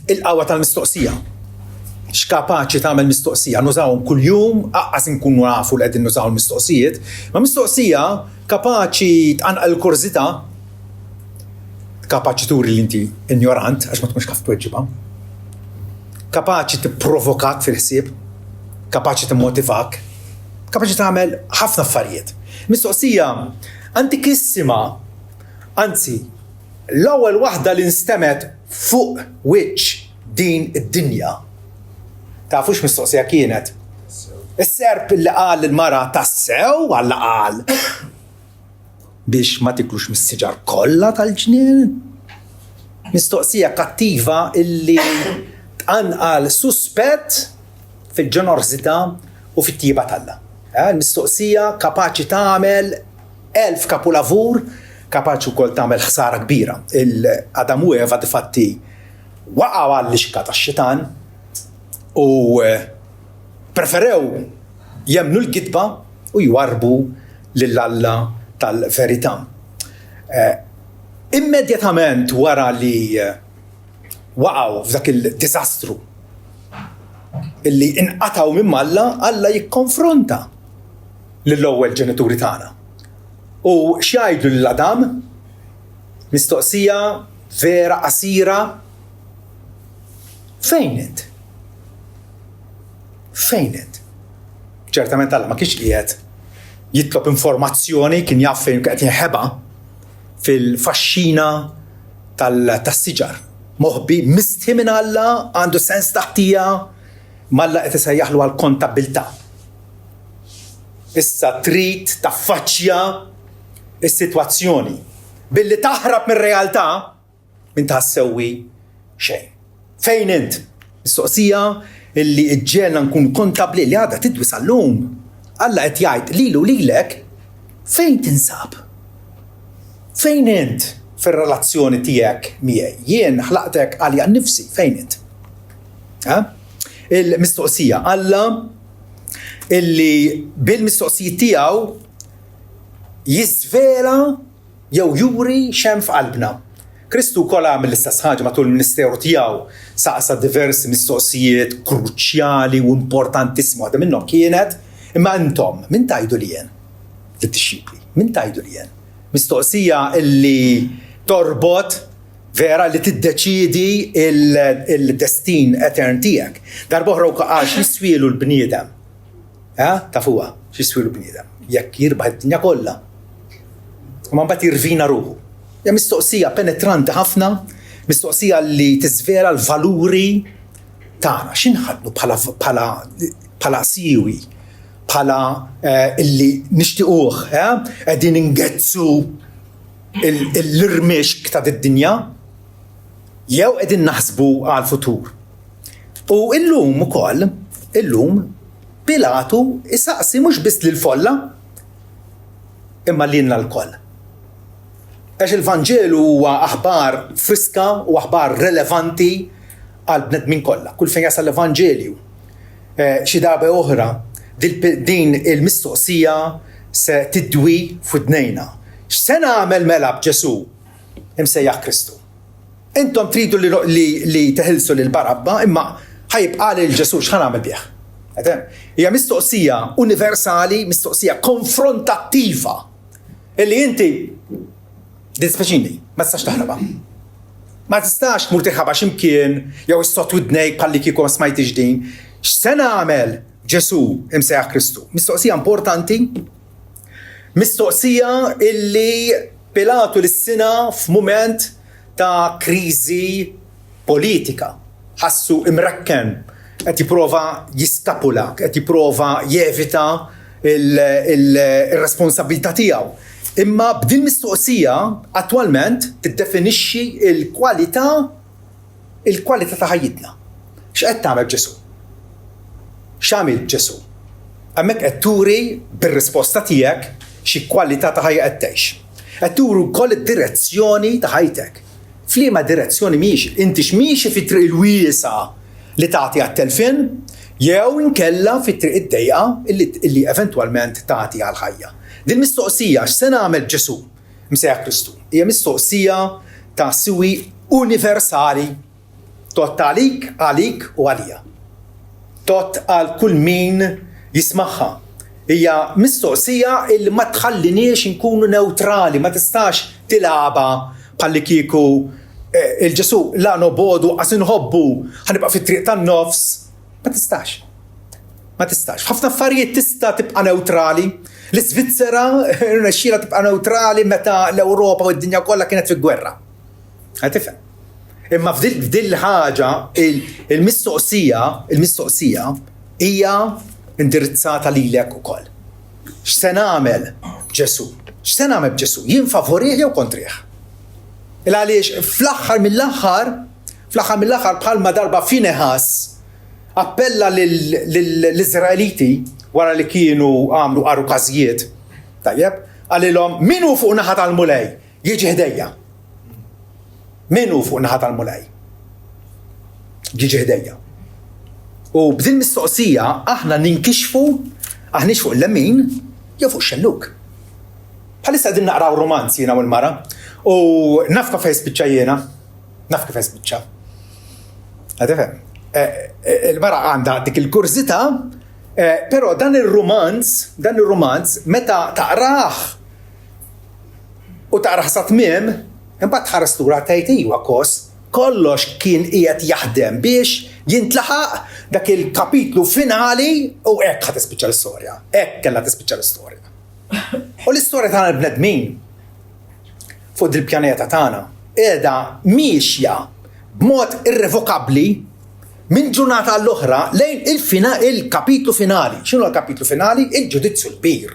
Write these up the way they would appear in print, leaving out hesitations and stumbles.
il-qawwa tal-mistoqsija. X'kapaċi tagħmel mistoqsija, nużawhom kuljum, aqqas inkunu nafu li qegħdin nużaw il-mistoqsijiet, ma mistoqsija kapaċi tqanqal il-kurżità, kapaċi turi li inti ignorant għax ma tkunx kaf tweġġibha, kapaċi tipprovokak fil-ħsieb, kapaċi timmotivak, kapaċi tagħmel ħafna affarijiet. Mistoqsija antikissima, anzi l-ewwel waħda li nstemet fuq wiċċ din id-dinja. Tafux mistoqsija kienet? Is-serp li qal il-mara tassew għalla qal biex ma tiklux mis-siġar kollha tal-ġnien. Mistoqsija kattiva illi tqanqal suspett fil-ġenerożità u fit-tieba tal-Alla. Il-mistoqsija kapaċi tagħmel 1000 kapulavur, kapaċi wkoll tagħmel ħsara kbira. Adam u Eva difatti waqgħu għall-ixka tax-xitan u preferew jemmnu l-kitba u jwarbu lill-Alla tal-verità. Immedjatament wara li waqgħu f'dak il-diżastru illi inqataw minn Alla jikkonfronta lill-ewwel ġenituri tagħna. U x'jgħidu lill-Adam? Mistoqsija vera qasira. Fejn int? Fejn int? Ċertament Alla ma kienx qiegħed jitlob informazzjoni, kien jaf fejn qed jinħeba fil-faxxina tas-siġar. Moħbi misti minn Alla, għandu sens taħtija, Alla qed isejjaħlu għall-kontabilta. Issa trid taffaċċja is-sitwazzjoni billi taħrab mir-realtà minn taħsewwi xejn. Fejn int? Mistoqsija illi ġġelna nkun kontabli li għadha tidwis għall-lum. Alla qed jgħid lilu lilek fejn tinsab? Fejn int fir-relazzjoni tiegħek miegħi? Jien ħlaqtek għalija nnifsi, fejn int? Il-mistoqsija Alla illi bil-mistoqsijiet tiegħu jiżvela jew juri x'hemm f'qalbna. Kristu wkoll għamel l-istess ħaġa matul il-ministeru tiegħu, saqsa diversi mistoqsijiet kruċjali u importantissimi. Waħda minnhom kienet imma intom min tgħidu li jien? Lit-tixxipli, min tgħidu li jien? Mistoqsija illi torbot vera li tiddeċiedi il-destin etern tiegħek. Darba oħra qal x'jiswielu l-bniedem. Tafuha, x'jiswielu l-bniedem? Jekk jirbaħ id-dinja kollha. U mbagħad jirvina ruħu. Ja mistoqsija penetranti ħafna, mistoqsija li tiżvela l-valuri tagħna. X'inħadnu bħala siwi, bħala illi nixtiequh, qegħdin ingezzu l-irmixk ta' id-dinja jew qegħdin naħsbu għall-futur. U illum ukoll, Pilatu isaqsi mhux biss lill-folla imma lilna l-koll. Għax il-Vanġelu huwa aħbar friska u aħbar relevanti għal bnedmin kollha. Kull fejn jasal l-Evanġelju. Xi darba oħra din il-mistoqsija se tidwi f'idnejna. X'se nagħmel mela b'Ġesu imsejjaħ Kristu? Intom tridu li teħilsu lil Barabba imma ħajibqa' lil Ġesu x'ħanagħmel bih. Hija mistoqsija universali, mistoqsija konfrontattiva. Illi inti dispeċini, ma tistax taħrabha. Ma tistax tmur tiħħabha x'imkien jew issott widnejk bħalli kieku ma smajtix din. X'se nagħmel Ġesu imsejjaħ Kristu? Mistoqsija importanti. Mistoqsija illi Pilatu lissina f'mument ta' kriżi politika. Ħassu imrekken. Qed jipprova jiskapula, qed jipprova jevita il-responsabilità tiegħu. Imma b'din mistoqsija attwalment tiddefinixxi l-kwalità ta' ħajjitna. X'qed tagħmel Ġesu? X'għamel Ġesu? Hemmhekk qed turi bir-risposta tiegħek xi kwalità ta' ħajja qed tgħix. Qed turi wkoll id-direzzjoni ta' ħajtek. F'liema direzzjoni miexi? Inti x'miexi fit-triq il-wiesa' li tagħti għat-telfin jew inkella fit-triq id-dejqa illi eventwalment tagħti għall-ħajja. Din mistoqsija x'se nagħmel Ġesu msejjaħ Kristu hija mistoqsija ta' siwi universali tot għalik u għalija. Tot għal kull min jismaħħa. Hija mistoqsija illi ma tħalliniex inkunu neutrali, ma tistax tilaba bħalli kieku il-Ġesu la nobodu għas inħobbu ħanibqa' fit-triq tan-nofs. Ma tistax. F'ħafna affarijiet tista' tibqa' neutrali. L-Iżvizzera rnexxiela tibqa' neutrali meta l-Ewropa u d-dinja kollha kienet fi-gwerra. Tifhem. Imma f'dil ħaġa il-mistoqsija hija indirizzata lilek ukoll. X'se nagħmel Ġesu? Jien favorih jew kontrih? Għaliex fl-aħħar mill-aħħar bħalma darba Finehas appella l-Iżraeliti wara li kienu għamlu qaru każijiet. Tajjeb, għalilhom min hu fuq naħa tal-mulej jiġi ħdejja. Min hu fuq naħa tal-mulej? Jiġi ħdejja. U b'din mistoqsija aħna ninkixfu aħniex fuq l-lemin jew fuq xelluk. Bħalissa qegħdin naqraw romanzi jiena u l-mara u naf kif jispiċċa jiena. Tifhem. Il-mara għandha dik il-kurzità, però dan ir-romanz meta taqrah u taqrah sa tmiem, imbagħad tħares lura tgħid iwa kollox kien qiegħed jaħdem biex jintlaħaq dak il-kapitlu finali u hekk ħad tispiċċa l-istorja. Hekk kellha tispiċċa l-istorja. U l-istorja tagħna l-bnedmin fuq il-pjaneta tagħna qiegħda miexja b'mod irrevokabbli minn ġurnata għall-oħra lejn il-kapitlu finali. X'inhu l-kapitlu finali? Il-ġudizzju l-kbir.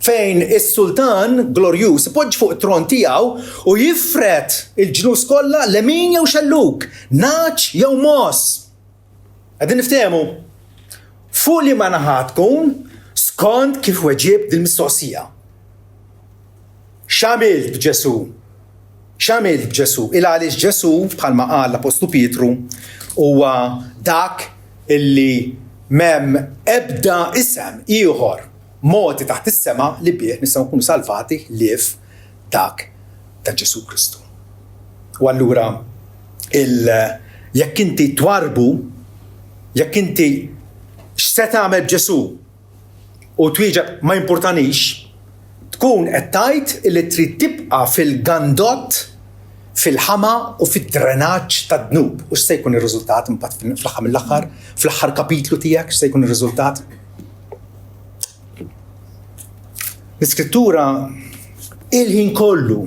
Fejn is-sultan glorjuż ipoġġi fuq it-tron tiegħu u jifret il-ġnus kollha lemin jew xelluk, naċ jew mos. Qegħdin niftehmu. Fuq li ma naħa tkun skont kif weġib dil-mistoqsija. X'għamilt b'Ġesu? Għaliex Ġesu bħalma qal l-Apostlu Pietru huwa dak illi m'hemm ebda isem ieħor moti taħt is-sema li bih nistgħu nkunu salvati lif dak ta' Ġesu Kristu. U allura jekk inti twarbu, jekk inti x'se tagħmel b'Ġesu u twieġeb ma importanix, tkun qed tgħid li trid tibqa' fil-gandott, fil-ħama u fid-drenaġġ tad-dnub. U x'se jkun ir-riżultat imbagħad fl-aħħar mill-aħħar, fl-aħħar kapitlu tiegħek x'se jkun ir-riżultat? L-Iskrittura il-ħin kollu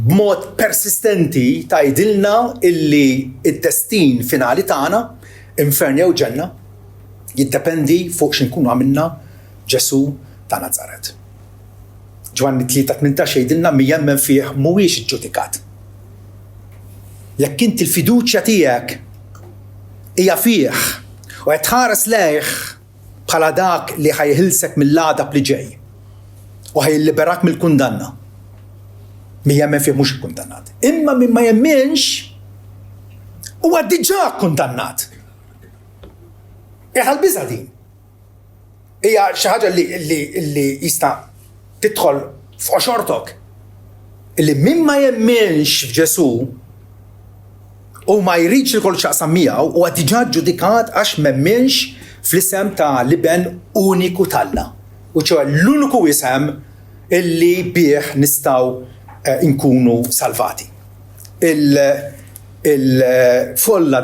b'mod persistenti tgħidilna illi d-destin finali tagħna, infern jew ġenna, jiddependi fuq x'inkunu għamilna Ġesu ta' Nazaret. Ġwanni 3:18 jgħidilna min jemmen fih mhuwiex iġġudikat. Jekk inti l-fiduċja tiegħek hija fih u qed tħares lejh bħala dak li ħajħilsek mill-għadab li ġej u ħajliberak mill-kundanna. Min jemmen fih mhux ikkundannat. Imma min ma jemmenx huwa diġà kundannat. Hija l-biża' din. Hija xi ħaġa li jista' tidħol f'qoxortok. Illi min ma jemmenx f'Ġesu u ma jridx li kollu x'aqsam miegħu huwa diġà ġudikat għax m'emminx fl-isem ta' liben uniku talla. U ċewa l-uniku isem illi bih nistgħu nkunu salvati. Il-folla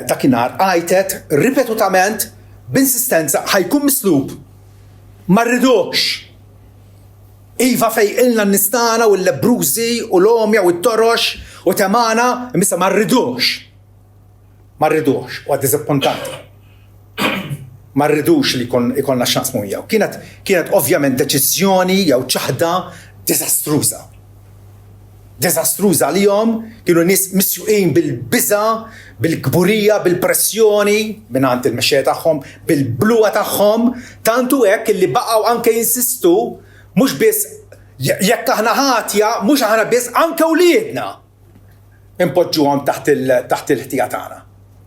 dakinhar għajtet ripetutament b'insistenza ħajkun mislub. Ma rridux. Iva fejqilna n-nistana u l-lebrużi u l-omja u t-torox u temana, imissa ma rridux. U għad-dizappuntanti. Ma rridux li ikonna xans mujja. Kienet ovvjament deċiżjoni jew ċaħda disastruża. Disastruża li jom kienu nis misjuqin bil-biża, bil-kburija, bil-pressjoni minant il-mexxejja tagħhom, bil-bluwa tagħhom, tantu hekk illi baqgħu anke jinsistu mhux biss jekk aħna ħatja, mhux aħna biss anke wliedna impoġġuhom taħt il-ħtija tagħna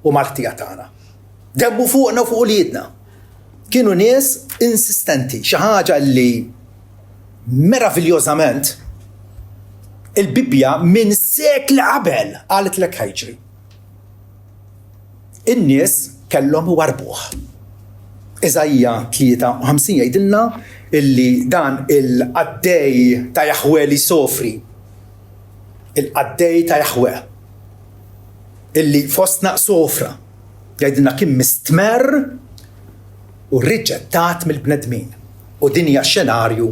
u mal-ħtija tagħna. Demmu fuqna u fuq wliedna. Kienu nies insistenti, xi ħaġa li meraviljożament il-Bibja minn sekli qabel qalet lek ħajġri. In-nies kellhom iwarbuh. Iżajja 53 jgħidilna illi dan il-qaddej ta' Jaħwe li sofri, il-qaddej ta' Jaħwe illi fostna sofra, jgħidilna kien mistmer u riġettat mill-bnedmin. U din hija xenarju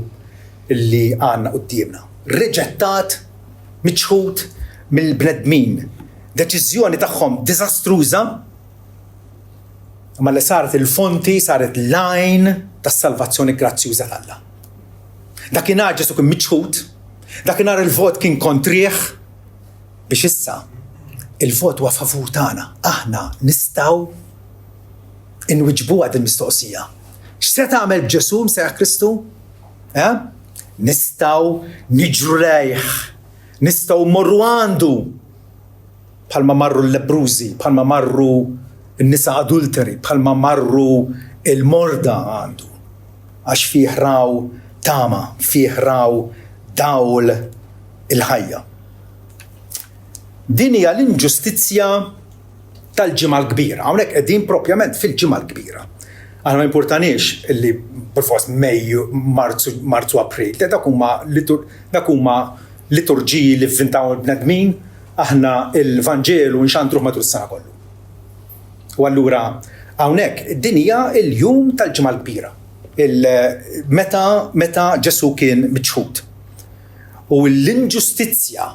illi għandna qudiemna. Riġettat, miċħud mill-bnedmin. Deċiżjoni tagħhom diżastruża, ma li saret il-fonti, saret l-lajn tas-salvazzjoni grazzjuża l-Alla. Dakinhar Ġesu kien miċħud, dakinhar il-vot kien kontrih, biex issa il-vot huwa favur tagħna. Aħna nistgħu inwiġbuha din mistoqsija. X'se tagħmel b'Ġesu msejjaħ Kristu? Nistgħu niġru lejh, nistgħu mmorru għandu bħalma marru l-lebrużi, bħalma marru n-nisa adulteri, bħalma marru il-morda għandu. Għax fih raw tama, fih raw dawl il-ħajja. Din hija l-inġustizzja tal-ġimgħa l-kbira. Hawnhekk qegħdin propjament fil-ġimgħa l-kbira. Aħna ma importanix illi bil-fors Mejju, Marzu, April. Dak huma liturġiji li vvintaw il-bnedmin, aħna il-Vanġelu nxantruh matul is-sena kollu. U allura hawnhekk din hija l-jum tal-ġimgħa l-kbira. Meta Ġesu kien miċħud. U l-inġustizzja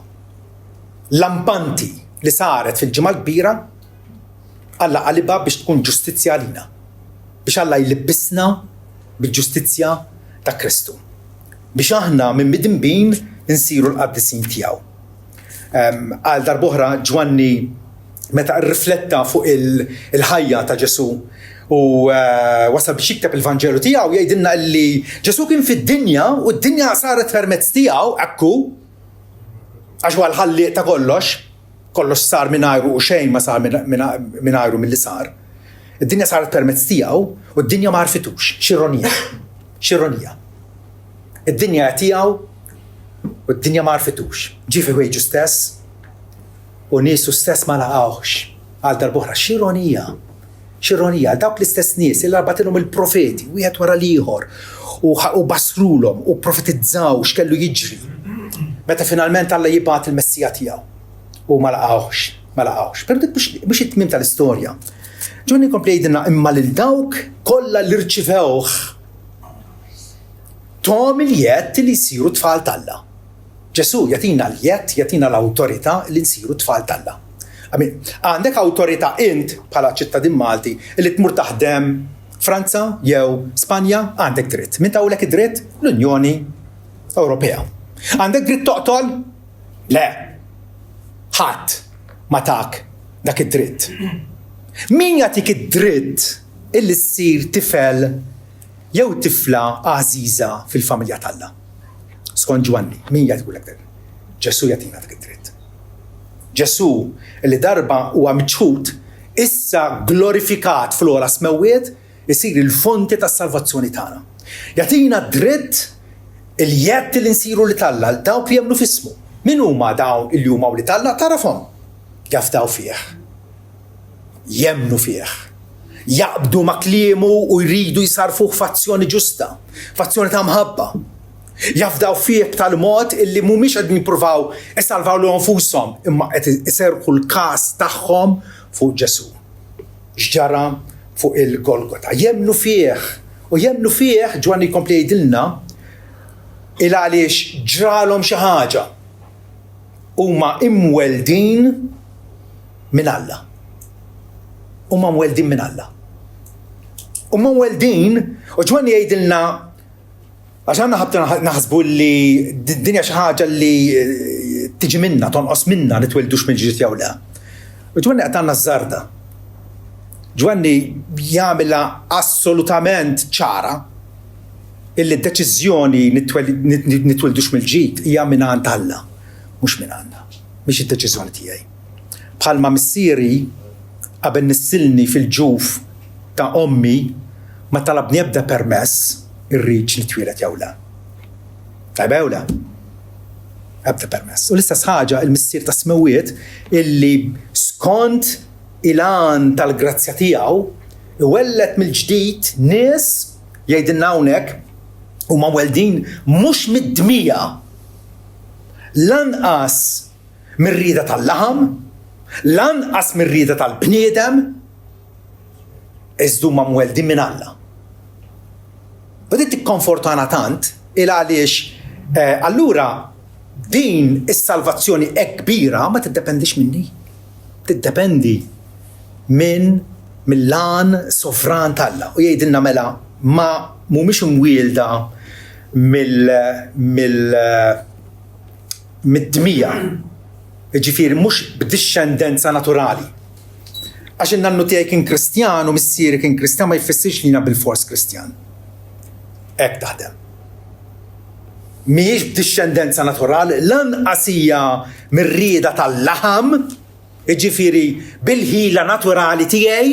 lampanti li saret fil-ġimgħa l-kbira Alla qalibha biex tkun ġustizzja għalina. Biex Alla jlibbisna bil-ġustizzja ta' Kristu. Biex aħna minn midinbin insiru l-qaddisin tiegħu. Għal darb'oħra Ġwanni meta rrifletta fuq il-ħajja ta' Ġesu u wasal biex jikteb il-Vanġelu tiegħu jgħidilna li Ġesu kien fid-dinja u d-dinja saret permezz tiegħu ekku għax huwa l-ħalliq ta' kollox sar mingħajru u xejn ma sar mingħajru milli sar. Id-dinja saret permezz tiegħu u d-dinja ma rfitux. X'ironija. Id-dinja tiegħu u d-dinja ma rfitux. Ġie fi ħwejġu stess u niesu stess ma laqgħux. Għal darb'oħra x'ironija dawk l-istess nies li arbatilhom il-profeti wieħed wara l-ieħor u basrulhom u profetizzaw x'kellu jiġri. Meta finalment Alla jibgħat il-Messija tiegħu. U ma laqgħux. Però dik mhux it-tmiem tal-istorja. Ġonni kompli jgħidilna imma lil dawk kollha li rċivewh tom il-jett li jsiru tfal t'Alla. Ġesu jagħtina l-jett, jagħtina l-awtorità li nsiru tfal t'Alla. Għandek awtorità int bħala ċittadin Malti li tmur taħdem Franza jew Spanja għandek dritt. Min tawlek id-dritt? L-Unjoni Ewropea. Għandek dritt toqtol? Le. Ħadd ma tak dak id-dritt. Min jagħtik id-dritt illi ssir tifel jew tifla għażiża fil-familja t'Alla? Skont Ġwanni, min jagħtikulek dak? Ġesu jagħtina dak id-dritt. Ġesu li darba huwa miċħud issa glorifikat fl-ora smewwiet isir il-fonti tas-salvazzjoni tagħna. Jagħtina dritt il-jett li nsiru li t'Alla dawk li jemmnu f'ismu. Min huma dawn il huma li t'Alla tarafhom? Jafdaw fih. Jemmnu fih. Jaqbdu ma' kliemu u jridu jsarfuh f'azzjoni ġusta, f'azzjoni ta' mħabba. Jafdaw fih b'tal-mod illi mhumiex qegħdin jippruvaw isalvaw lil nfushom imma qed iserħu l-każ tagħhom fuq Ġesu. X'ġara fuq il-Golgota. Jemmnu fih u jemmnu fih Ġwanni jkompli jgħidilna il għaliex ġralhom xi ħaġa. Huma imweldin minn Alla. Huma mweldin minn Alla. Huma mweldin u Ġwanni jgħidilna għax għandna ħabta naħsbu li d-dinja xi ħaġa li tiġi minna, tonqos minna nitweldux mill-ġdid jew le. U Ġwanni qed għandna żarda. Ġwanni jagħmilha assolutament ċara illi d-deċiżjoni nitweldux mill-ġdid hija minn għand Alla, mhux minn għandna, mhix id-deċiżjoni tiegħi. Bħalma missieri qabel nissilni fil-ġuf ta' ommi ma talabni ebda permess irrid li twieled jew le. Tajba jew le? ebda permess. U l-istess ħaġa il-missier ta' smewiet illi skont il-għan tal-grazzja tiegħu iwellet mill-ġdid nies jgħidilna hawnhekk huma weldin mhux mid-dmija lanqas mir-rieda tal-laħam, lanqas mir-rieda tal-bniedem, iżda huma mweldin minn Alla. U din tikkonfortana tant il għaliex allura din is-salvazzjoni hekk kbira ma tiddependix minni. Tiddependi mill-lan sovran tal-Alla. U jgħidilna mela ma mhumiex imwielda mid-dmija. Ġifieri mhux b'dixxendenza naturali. Għax in-nannu tiegħi kien Kristjan u missieri kien Kristjan ma jfissirx li jiena bil-fors Kristjan. Hekk taħdem. Mhijiex b'dixxendenza naturali, lanqas hija mir-rieda tal-laħam, jiġifieri bil-ħila naturali tiegħi,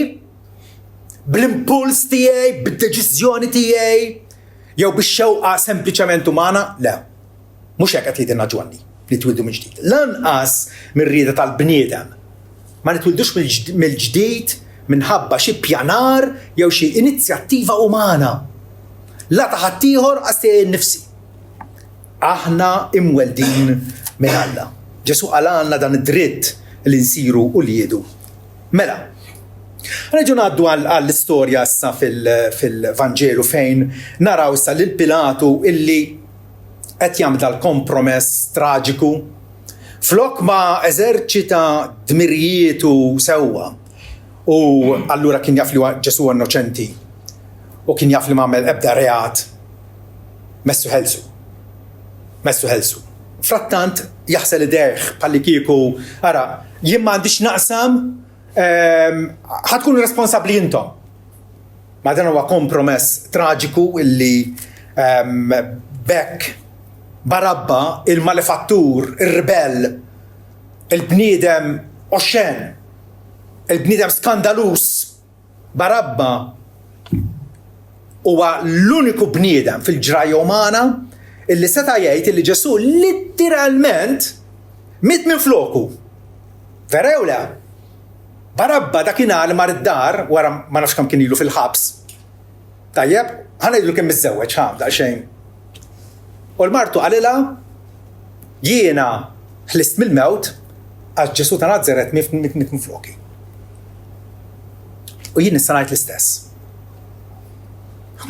bl-impuls tiegħi, bid-deċiżjoni tiegħi, jew bix-xewqa sempliċement umana, le. Mhux hekk qed jgħidilna Ġwanni li twildu minn ġdid. Lanqas mir-rieda tal-bniedem. Ma nitwildux mill-ġdid minħabba xi pjanar jew xi inizjattiva umana. La ta' ħaddieħor qas tiegħi nnifsi. Aħna imweldin minn Alla. Ġesu għalanna dan id-dritt li nsiru u li jedu. Mela, Reġu ngħaddu għall-istorja issa fil-Vanġelu fejn naraw issa lil Pilatu illi qed jagħmel l-kompromess traġiku flok ma eżerċita dmirjietu sewwa u allura kien jaf li Ġesu innoċenti u kien jaf li m'għamel ebda reat messu ħelsu. Frattant jaħsel idejh bħalli kieku ara jien m'għandix naqsam ħatkun responsabbli intom. Ma dan huwa kompromess traġiku illi bekk Barabba, il-malefattur, il-rebell, il-bniedem oxxen, il-bniedem skandalus, Barabba huwa l-uniku bniedem fil-ġraja umana illi seta' jgħid illi Ġesu litteralment mit minn floku. Vera jew le? Barabba dakinhar mar id-dar wara ma nafx kemm kien ilu fil-ħabs. Tajjeb, ħanejdlu kien miżewweġ ħamda xejn. U l-martu għalila jiena ħlist mill-mewt għax Ġesu ta' Nażaret mit minn floki. U jien nista' ngħid l-istess.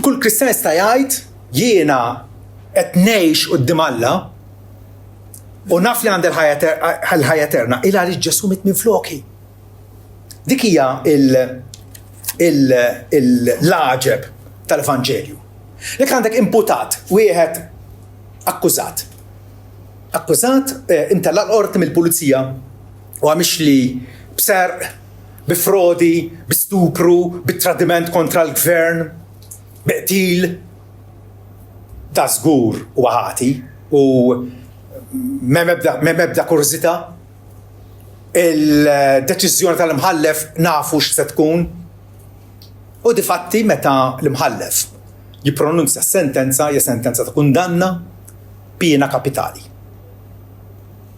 Kull Kristjan jista' jgħid jiena qed ngħix quddiem Alla u naf li għandi l-ħajja eterna il għaliex Ġesu mit minn floki. Dik hija l-aġeb tal-Evanġelju. Jekk għandek imputat wieħed akkużat intella l-qorti mill-pulizija u għamix li b'serq, b'frodi, b'stupru, b'tradiment kontra l-gvern, b'qtil, ta' żgur u ħati u m'hemm ebda kurżità. Il-deċiżjoni tal-imħallef nafu x'se tkun u difatti meta l-imħallef jippronunzja sentenza hija sentenza ta' kundanna pena kapitali.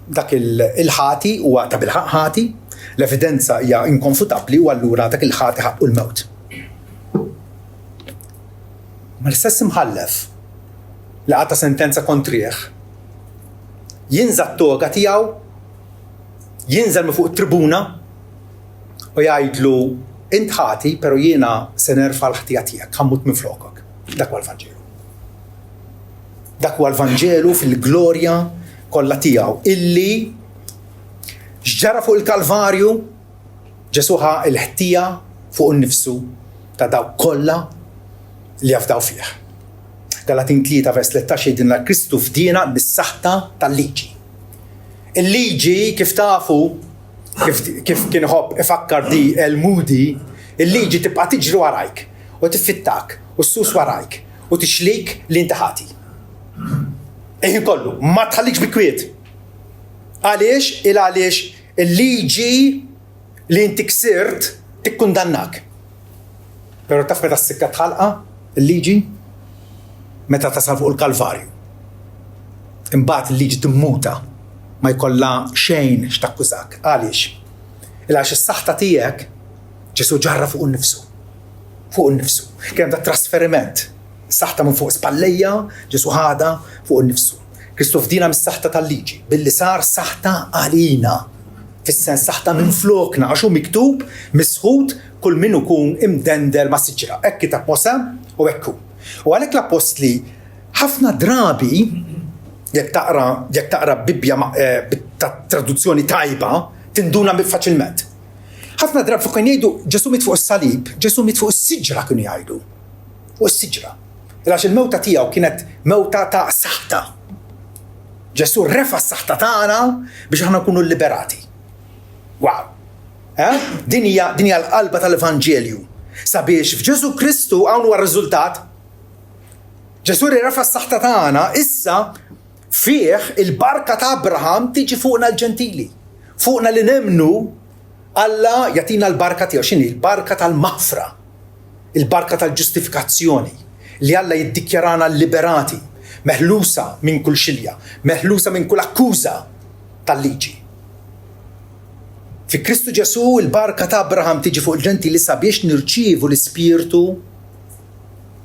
Dak il-ħati huwa ta' bil-ħati, l-evidenza hija inkonfutabbli u allura dak il-ħati ħaqqu l-mewt. Ma l-istess imħallef li għata sentenza kontrih jinżel t-toga tiegħu, jinżel minn fuq it-tribuna u jgħidlu int ħati però jiena se nerfa' l-ħtija tiegħek ħammut minn flokok. Dak huwa l-Vanġelu. Dak huwa l-Vanġelu fil-glorja kollha tiegħu illi x'ġara fuq il-Kalvarju Ġesu ħa l-ħtija fuq innifsu ta' dawk kollha li jafdaw fih. Galatin 3 vers 13 jgħidilna Kristu fdina bis-saħħa tal-liġi. Il-liġi kif tafu kif kien ħobb ifakkar di el-Moody, il-liġi tibqa' tiġri warajk u tiffittak u ssus warajk u tixlik li inti ħati. Eħin kollu, ma tħallikx bikwiet. Għaliex il-liġi li inti ksirt tikkundannak. Pero taf meta s-sikka tħalqa il-liġi meta tasal fuq il-Kalvarju. Imbagħad il-liġi timmuta ma jkollha xejn x'takkużak. Għaliex? Għaliex is-saħħa tiegħek Ġesu ġarra fuq innifsu. Fuq innifsu. Kien da trasferiment. Saħta minn fuq spallejja, Ġesu ħada fuq innifsu. Kristu fdina mis-saħta tal-liġi, billi sar saħta għalina. Fis-sens saħta minn flokna, għaxu miktub, misħut, kull minnu kun imdendel ma' siġra. Ekk kitab Mosè u ekku. U għalhekk l-apostli ħafna drabi jekk taqra Bibbja ta' traduzzjoni tajba, tinduna faċilment. ħafna drabi fuq kien jgħidu Ġesu mit fuq is-salib, Ġesu mit fuq is-siġra kienu jgħidu. Fuq is-siġra. Għax il-mewta tiegħu kienet mewta ta' saħta. Ġesu refa s-saħta tagħna biex aħna nkunu liberati. Wow. Din hija l-qalba tal-Evanġelju. Sabiex f'Ġesu Kristu hawn huwa r-riżultat. Ġesu refa s-saħta tagħna issa fih il-barka ta' Abraham tiġi fuqna l-ġentili. Fuqna li nemnu Alla jatina l-barka tiegħu x'inhi l-barka tal-maħfra, il-barka tal-ġustifikazzjoni, li Alla jiddikjarana liberati, meħlusa minn kull xilja, meħlusa minn kull akkuża tal-liġi. Fi Kristu Ġesu il-barka ta' Abraham tiġi fuq il-ġentili sabiex nirċievu l-Ispirtu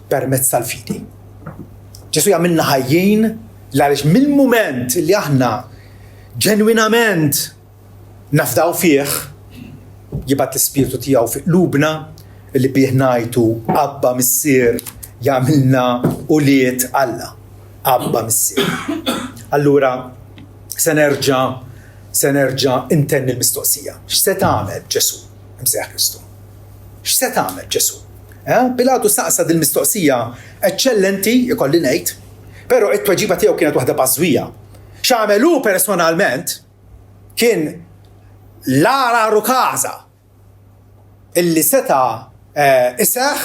permezz tal-fidi. Ġesu jagħmilna ħajjin għaliex mill-mument li aħna ġenwinament nafdaw fih jibat l-Ispirtu tiegħu fi qlubna li bih ngħidu Abba Missier jagħmilna ulied Alla. Abba Missier. Allura se nerġa' intenni l-mistoqsija. X'se tagħmel Ġesu? Imsejjaħ Kristu. X'se tagħmel Ġesu? Pilatu saqsa dil-mistoqsija eċċellenti ikolli ngħid, però t-tweġiba tiegħu kienet waħda bażwija. X'għamel hu personalment kien Lara Rukaza illi seta iseħħ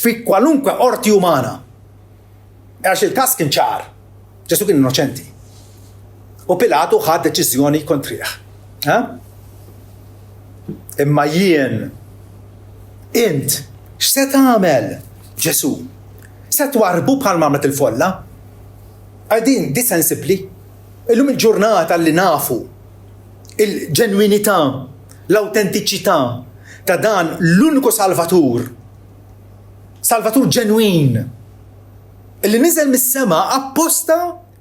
fi kwalunkwe qorti umana. Għax il-każ kien ċar. Ġesu kien innoċenti. U Pilatu ħad deċiżjoni kontrih. Imma jien int x'se tagħmel Ġesu? Se twarbu bħalma għamlet il-folla? Għadin di sensibbli. Illum il-ġurnata li nafu il-ġenwinità, l-autentiċità ta' dan l-uniku Salvatur ġenwin, illi niżel mis-sema apposta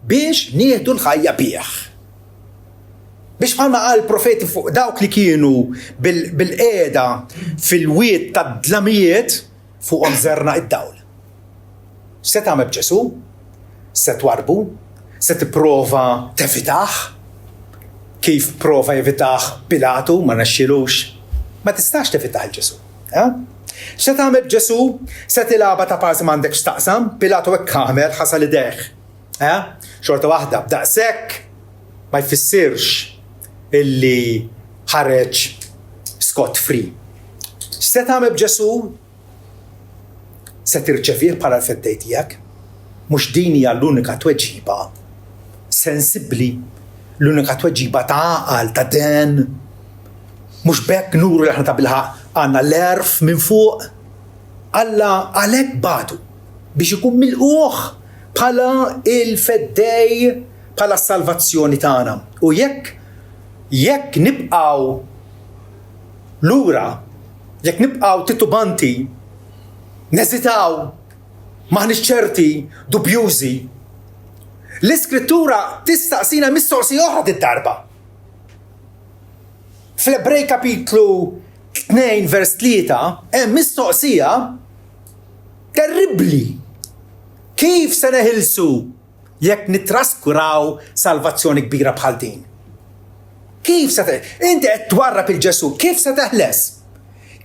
biex nieħdu l-ħajja bih. Biex bħalma qal profeti fuq dawk li kienu bil-qiegħda fil-wied tad-dlamijiet fuqhom żerna id-dawl. Se tagħmel Ġesu? Se twarbu? Se tipprova tevitaħ? Kif prova jevitaħ Pilatu ma nexxilux? Ma tistax tevitaħ Ġesu. Se tagħmel Ġesu? Se tilaba ta' parsi m'għandek x'taqsam? Pilatu hekk għamel ħasal idejh. Xorta waħda b'daqshekk ma jfissirx illi ħareġ scot free. Se tagħmel Ġesu? Se tirċevih bħala l-feddej tiegħek? Mhux din hija l-unika tweġiba sensibbli, l-unika tweġiba ta' għaqal ta' den. Mhux bekk nuru li aħna ta' bilħaq għandna l-erf minn fuq. Alla għalhekk batu biex ikun milquh bħala il-feddej bħala s-salvazzjoni tagħna. U jekk nibqgħu lura, jekk nibqgħu titubanti, neżitaw, maħniex ċerti, dubjużi, l-Iskrittura tistaqsina mistoqsija oħra id-darba. Fl-Ebrej kapitlu 2 vers 3 hemm mistoqsija terribbli. Kif se neħilsu jekk nitraskuraw salvazzjoni kbira bħal din? Kif se inti qed twarrab il-Ġesu, kif se teħles?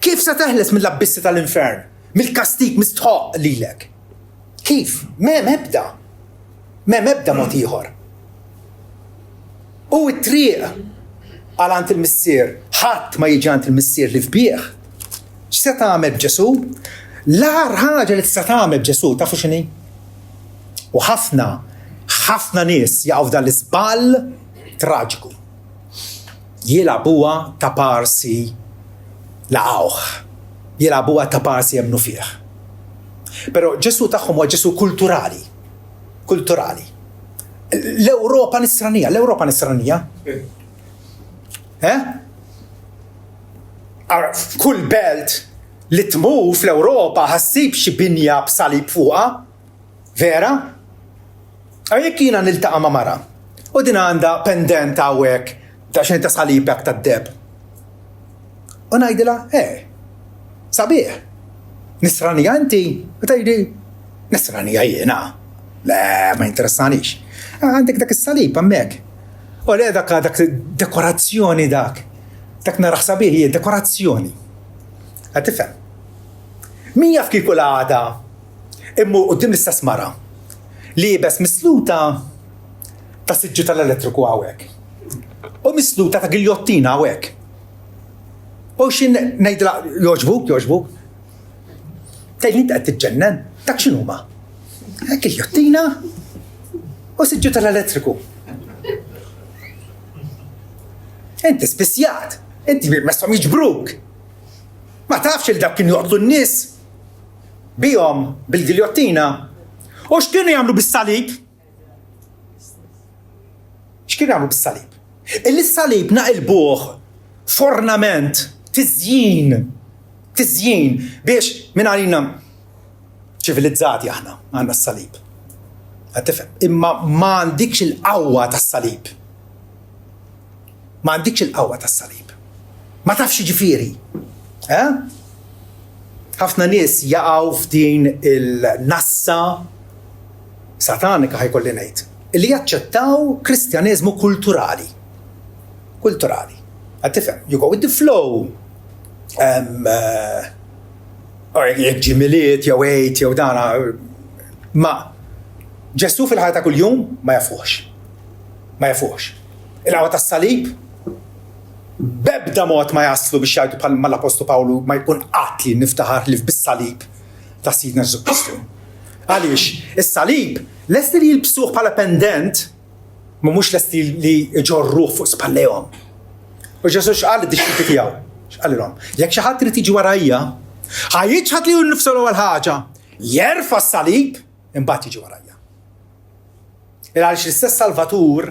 Kif se teħles mill-abbissi tal-infern, mill-kastik mistħoq lilek? Kif? M'ebda mod ieħor. U t-triq għal il-missier, ħadd ma jiġi għand il-missier li fbieħ. X'se tagħmel Ġesu? L-aħħar ħaġa li tista' tagħmel Ġesu tafu x'inhi? U ħafna nies jaqgħu f'dan l-iżball traġiku. Jilagħbuha ta' parsi laqgħuh. Jilagħbuha ta' parsi jemmnu fih. Però Ġesu tagħhom huwa Ġesu kulturali. l-Ewropa nisranija. F'kull belt li tmur fl-Ewropa ħassib xi binja b'salib fuqha, vera? Jekk jiena niltaqa' ma' mara u din għandha pendent hawnhekk ta' xejn ta' salibek tad-deb. U ngħidilha, sabiħ, nisranija inti? U tgħidli, nisranija jiena. Le, ma jinteressanix. Għandek dak is-salib hemmhekk. U le dak dekorazzjoni dak. Dak naraħ sabiħ hija dekorazzjoni. Qed tifhem? Min jaf kieku l-għada immur quddiem l-istess mara li jibes misluta ta' siġġu tal-elettriku hawnhekk. U misluta ta' giljottina hawnhekk. U xin ngħidilha jogħġbuk? Tgħidli inti qed tiġġennen? Dak x'inhuma? Giljottina u siġġu tal-elettriku. Inti spissjat, inti messhom jiġbruk. Ma tafx il dak kienu joqtlu n-nies bihom bil-giljottina. U x'kienu jagħmlu bis-salib? X'kienu jagħmlu bis-salib? Il-salib naqilbuh f'ornament, tiżjien biex minn għalina ċivilizzati aħna għandna s-salib. Qed tifhem? Imma ma għandikx il-qawwa tas-salib. Ma tafx ġifieri. Ħafna nies jaqgħu f'din il-nassa satanika ħajkolli ngħid, li jaċċettaw kristjaneżmu kulturali. Qed tifhem? You go with the flow. Jekk ġimiliet jew għejt jew dana. Ma Ġesu fil-ħajja ta' kuljum ma jafuhx. Il-qawwa tas-salib b'ebda mod ma jaslu biex jgħidu bħal mal-Apostlu Pawlu ma jkun qatt li niftaħar li bis-salib ta' Sidna Ġesu Kristu. Għaliex is-salib lesti li jilbsuh bħala pendent ma mhux lesti li jġorruh fuq spallejhom. U Ġesu x'qal id-dixxilti tiegħu? X'qalilhom? Jekk xi ħadd irid jiġi warajja, ħajjiġħad li nnifsu l-ewwel ħaġa, jerfa' s-salib imbagħad jiġi warajja. Għaliex l-istess Salvatur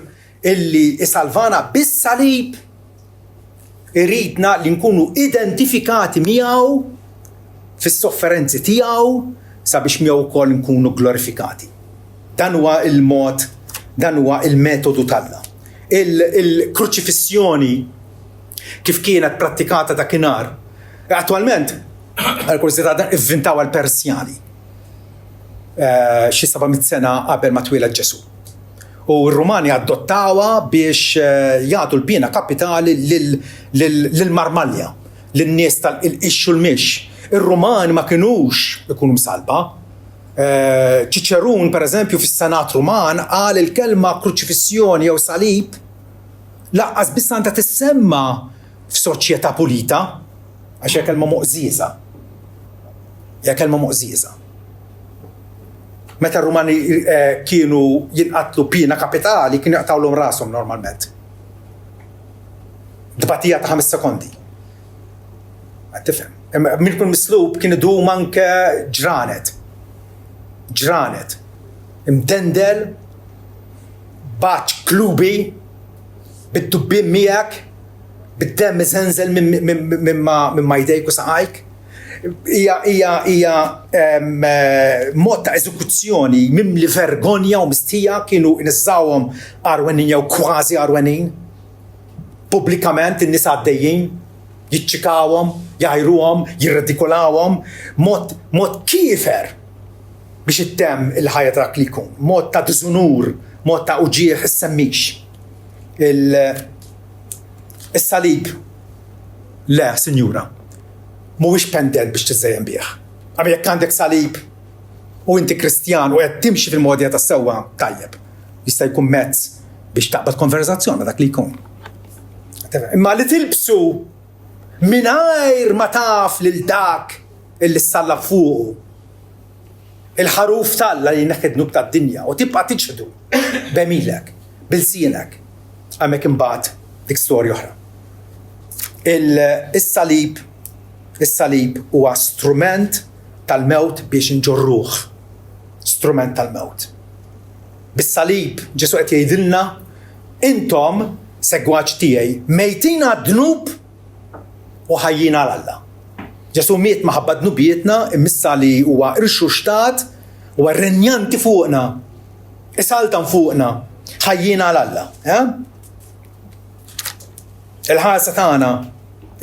illi isalvana bis-salib iridna li nkunu identifikati miegħu fis-sofferenzi tiegħu sabiex miegħu wkoll nkunu glorifikati. Dan huwa il-mod, dan huwa il-metodu tagħna. Il-kruċifissjoni kif kienet prattikata dakinhar, attwalment għal-kurzità dan ivvintaw għal-Persjani xi 700 sena qabel ma twiled Ġesu. U r-Rumani adottawa biex jagħtu l-pjena kapitali lill-marmalja, lin-nies tal-qixxu l-mix. Ir-Rumani ma kinux ikunu msalba. Ċiċerun pereżempju fis-Senat Ruman qal il-kelma kruċifissjoni jew salib laqqas biss għandha tissemma f'soċjetà pulita għax hija kelma moqżiża. Meta r-Rumani kienu jinqatlu pjena kapitali kienu jaqtawlhom rashom normalment. Dbatija ta' 5 sekondi. Qed tifhem. Min kun mislub kien idum anke ġranet. Imdendel, baċ klubi, bid-dubbien miegħek, bid-demm iżenżel minn jdejk u saqajk. Hija mod ta' eżekuzzjoni mimli vergonja u mistija kienu niżawhom arwenin jew kważi arwenin. Pubblikament in-nies għaddejjin, jiċċikawhom, jgħajruhom, jirredikolawhom, mod kiefer biex ittemm il-ħajja dak li jkun, mod ta' diżunur, mod ta' uġieħ issemmix. Is-salib, le, sinjura, mhuwiex pendent biex tiżejjem bih. Għabel jekk għandek salib u inti Kristjan u qed timxi fil-modja tas-sewwa tajjeb, jista' jkun mezz biex taqbad konverzazzjoni dak li jkun. Imma li tilbsu mingħajr ma taf lil dak illi ssallab fuqu il-ħaruf talla li neħednuk tad-dinja u tibqa' tiġħdu b'emilek, bil-sienek. Hemmhekk imbagħad dik storja oħra. Is-salib huwa strument tal-mewt biex inġorruh. Strument tal-mewt. بالصليب جسو قد يدلنا انتم سقواج تيي ميتين الذنوب وحيين على الله. جسو ميت محبة ذنوبيتنا مثالي وإرشو شتات ورنيان تفوقنا إسالتن فوقنا حيين على الله.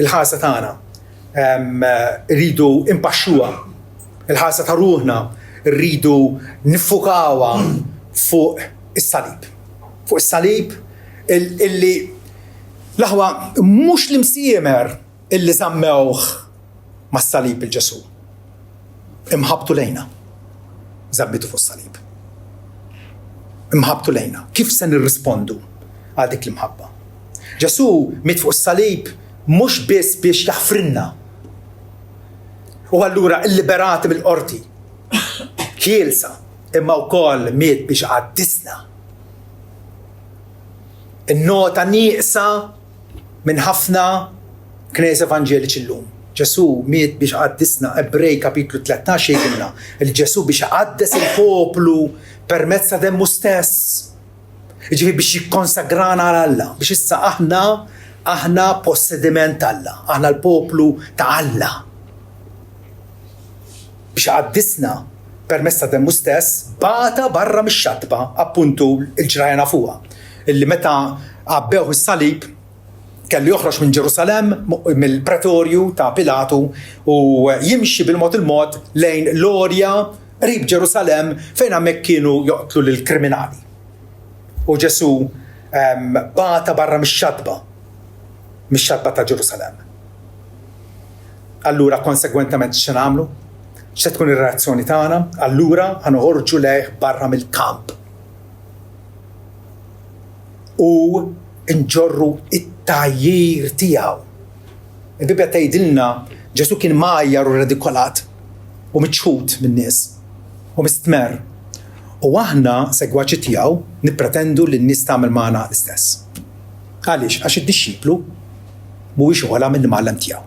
الحاسة تانا ريدو امباشوا الحاسة تروحنا ريدو نفوقاوا فوق الصليب اللي لهو مش المسيمر اللي زموخ مع الصليب الجسو امهبتوا لينا زبطوا في الصليب امهبتوا لينا كيف سنرسبوندوا على ديك المحبة. جسو ميت فوق الصليب مش بس بيش يحفرنا وهاللورا اللي برات من الأرضي كيلسا إما وقال ميت بيش عدسنا النوتة نيقسة من حفنا كنيسة فانجيليش اللوم. جسو ميت بيش عدسنا ابري كابيتلو 13 يقولنا الجسو بيش عدس البوبلو permezz demmu stess. Ġifi biex jikkonsagrana għal-Alla, biex issa aħna possediment Alla, aħna l-poplu ta' Alla. Biex għaddisna permezz demmu stess, bata barra mix-xatba, appuntu il-ġrajna fuqha. Illi meta għabbew is-salib kelli joħroġ minn Ġerusalem mill-pretorju ta' Pilatu u jimxi bil-mod lejn l-orja qrib Ġerusalem fejn hemmhekk kienu joqtlu lill-kriminali. U Ġesu bata barra mix-xatba ta' Ġerusalem. Allura konsegwentament x'se nagħmlu? X'se tkun ir-reazzjoni tagħna? Allura ħanoħorġu lejh barra mill-kamp. U nġorru it-tajjir tiegħu. Il-Bibja tgħidilna Ġesu kien majjar u radikolat u miċħud min-nies u mistmer. U aħna segwaċi tiegħu nippretendu li n-nies tagħmel magħna l-istess. Għaliex? Għax id-dixxiplu mhuwiex ola mill-muallim tiegħu.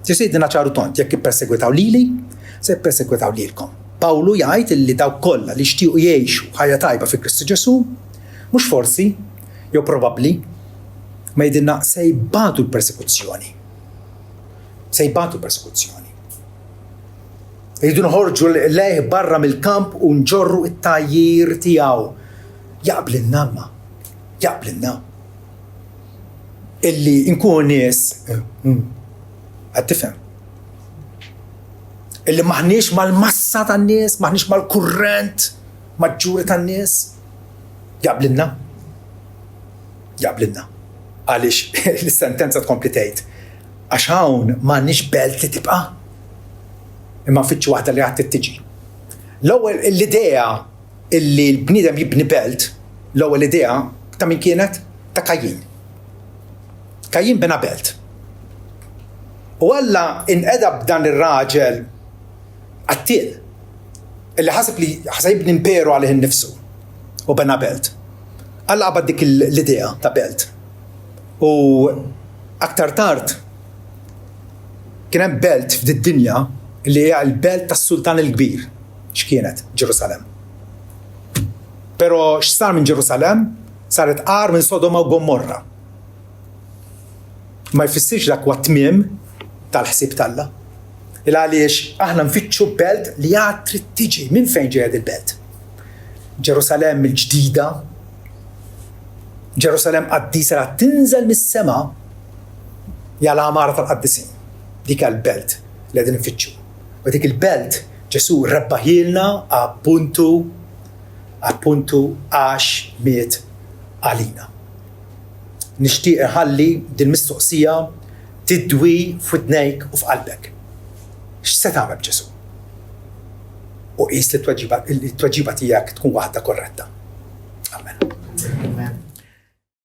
Tisidna ċaru tont jekk ippersegwitaw lili, se jippersegwitaw lilkom. Pawlu jgħid li dawk kollha li jixtiequ jgħixu ħajja tajba fi Kristu Ġesu, mhux forsi jew probabbli ma jgħidilna se jbagħtu l-persekuzzjoni. Se jbagħtu l-persekuzzjoni. Jridu nħorġu lejh barra mill-kamp u nġorru it-tajjir tiegħu. Jaqblinna. Illi nkunu nies qed tifhem. Illi maħniex mal-massa tan-nies, maħniex mal-kurrent maġġuri tan-nies. Jaqblinna. Għaliex l-sentenza tkompli tgħid għax hawn m'għandniex belt li tibqa'. Imma fitxu waħda li għad tiġi. L-ewwel l-idea illi l-bniedem jibni belt, l-ewwel idea ta' min kienet ta' Kajin. Kajin bena belt. U Alla inqeda b'dan ir-raġel qattil illi ħaseb jibni imperu għalih innifsu u bena belt. Alla qabad dik l-idea ta' belt. U aktar tard kien hemm belt f'did-dinja li hija l-belt tas-Sultan il-Kbir, x'kienet Ġerusalem. Però x'sar minn Ġerusalem saret qar minn Sodoma u Gomorra. Ma jfissirx dak huwa tmiem tal-ħsieb talla. Il għaliex aħna nfittxu belt li għad trid tiġi minn fejn ġejja il-belt. Ġerusalem il-ġdida, Ġerusalem qaddisa li tinżel mis-sema hija l-għamara tal-qaddisin. Dik l-belt li qegħdin nfittxu. U dik il-belt Ġesu rebbaħilna appuntu għax miet għalina. Nixtieq inħalli din mistoqsija tidwi f'widnejk u f'qalbek. X'se tagħmel b'Ġesu? U qis li t-tweġiba tiegħek tkun waħda korretta. Amen.